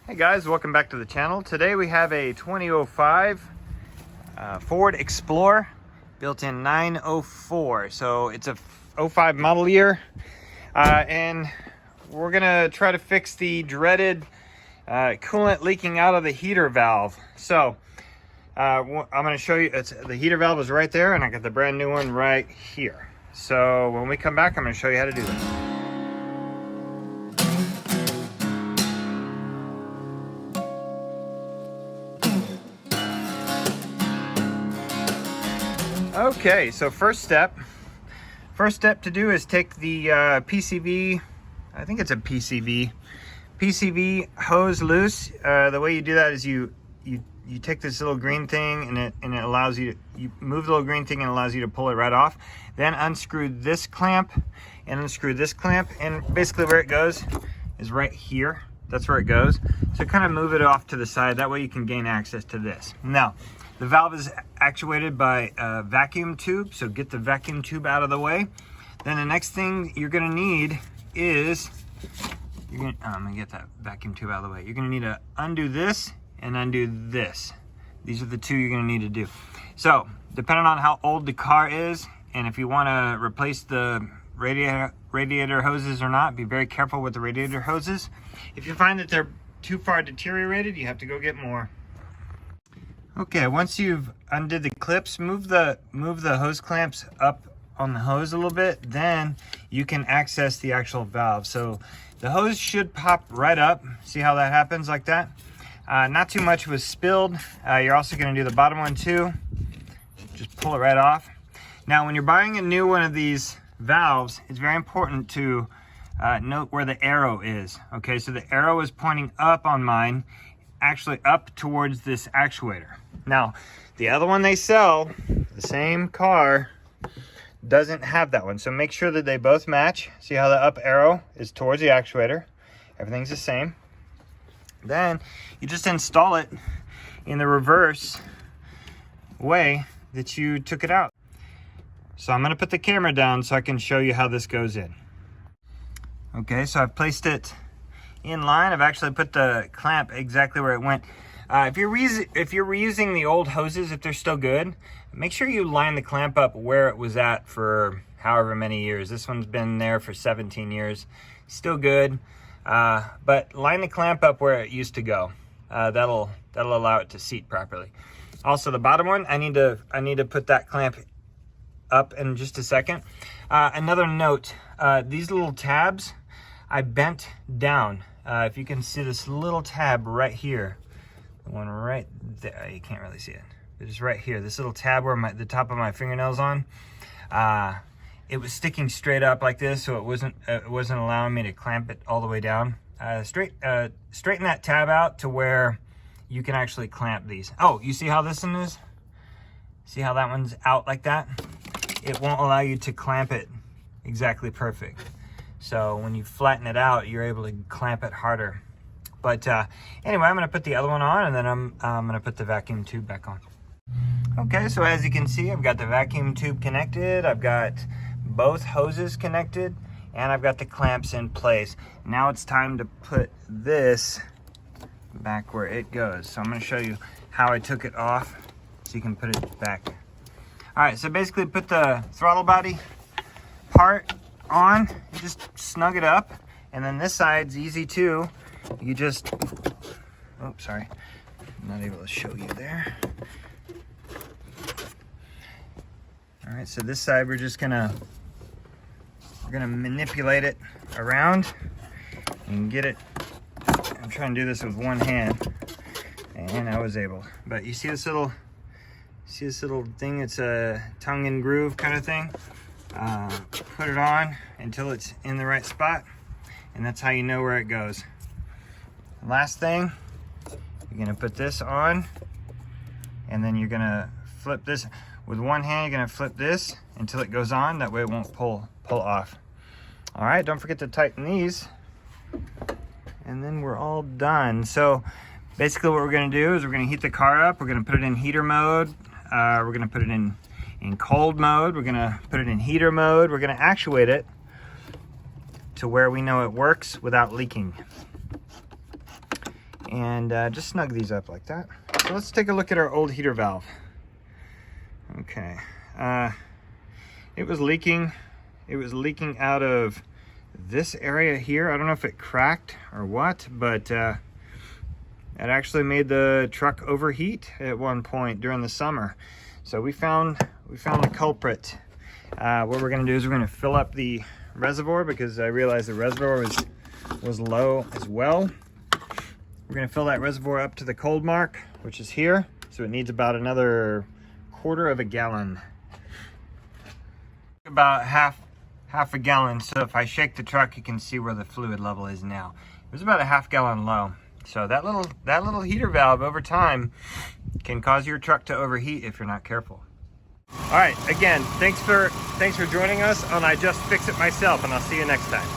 Hey guys, welcome back to the channel. Today we have a 2005 Ford Explorer built in 904. So it's a 05 model year, and we're gonna try to fix the dreaded coolant leaking out of the heater valve. So I'm gonna show you, the heater valve is right there, and I got the brand new one right here. So when we come back, I'm gonna show you how to do that. Okay, so first step to do is take the PCV, I think it's a PCV hose loose. The way you do that is you take this little green thing, and it allows you to, you move the little green thing and it allows you to pull it right off. Then unscrew this clamp and unscrew this clamp, and basically where it goes is right here. That's where it goes. So kind of move it off to the side, that way you can gain access to this. Now, the valve is actuated by a vacuum tube, so get the vacuum tube out of the way. Then the next thing you're gonna need is, I'm gonna get that vacuum tube out of the way. You're gonna need to undo this and undo this. These are the two you're gonna need to do. So, depending on how old the car is, and if you wanna replace the radiator hoses or not, be very careful with the radiator hoses. If you find that they're too far deteriorated, you have to go get more. Okay, once you've undid the clips, move the hose clamps up on the hose a little bit, then you can access the actual valve. So the hose should pop right up. See how that happens like that? Not too much was spilled. You're also gonna do the bottom one too. Just pull it right off. Now, when you're buying a new one of these valves, it's very important to note where the arrow is. Okay, so the arrow is pointing up on mine, actually up towards this actuator. Now, the other one they sell, the same car, doesn't have that one. So make sure that they both match. See how the up arrow is towards the actuator? Everything's the same. Then you just install it in the reverse way that you took it out. So I'm gonna put the camera down so I can show you how this goes in. Okay, so I've placed it in line. I've actually put the clamp exactly where it went. If you're reusing the old hoses, if they're still good, make sure you line the clamp up where it was at for however many years. This one's been there for 17 years. Still good, but line the clamp up where it used to go. That'll allow it to seat properly. Also, the bottom one, I need to put that clamp up in just a second. Another note, these little tabs, I bent down. If you can see this little tab right here, the one right there, you can't really see it, but it's right here. This little tab where the top of my fingernail's on, it was sticking straight up like this, so it wasn't allowing me to clamp it all the way down. Straighten that tab out to where you can actually clamp these. Oh, you see how this one is? See how that one's out like that? It won't allow you to clamp it exactly perfect. So when you flatten it out, you're able to clamp it harder. But anyway, I'm gonna put the other one on, and then I'm gonna put the vacuum tube back on. Okay, so as you can see, I've got the vacuum tube connected, I've got both hoses connected, and I've got the clamps in place. Now it's time to put this back where it goes. So I'm gonna show you how I took it off so you can put it back. All right, so basically put the throttle body part on, just snug it up, and then this side's easy too. You just, oh, sorry, I'm not able to show you there. All right, so this side we're gonna manipulate it around and get it. I'm trying to do this with one hand, and I was able. But you see this little thing? It's a tongue and groove kind of thing. Put it on until it's in the right spot, and that's how you know where it goes. Last thing, you're gonna put this on, and then you're gonna flip this with one hand. You're gonna flip this until it goes on. That way it won't pull off. All right, don't forget to tighten these, and then we're all done. So basically what we're gonna do is we're gonna heat the car up. We're gonna put it in heater mode. We're gonna put it in cold mode. We're gonna put it in heater mode. We're gonna actuate it to where we know it works without leaking. and just snug these up like that. So let's take a look at our old heater valve. Okay, it was leaking out of this area here. I don't know if it cracked or what, but it actually made the truck overheat at one point during the summer. So we found the culprit. What we're going to do is we're going to fill up the reservoir, because I realized the reservoir was low as well. We're going to fill that reservoir up to the cold mark, which is here. So it needs about another quarter of a gallon. About half a gallon. So if I shake the truck, you can see where the fluid level is now. It was about a half gallon low. So that little heater valve over time can cause your truck to overheat if you're not careful. All right, again, thanks for joining us on I Just Fix It Myself, and I'll see you next time.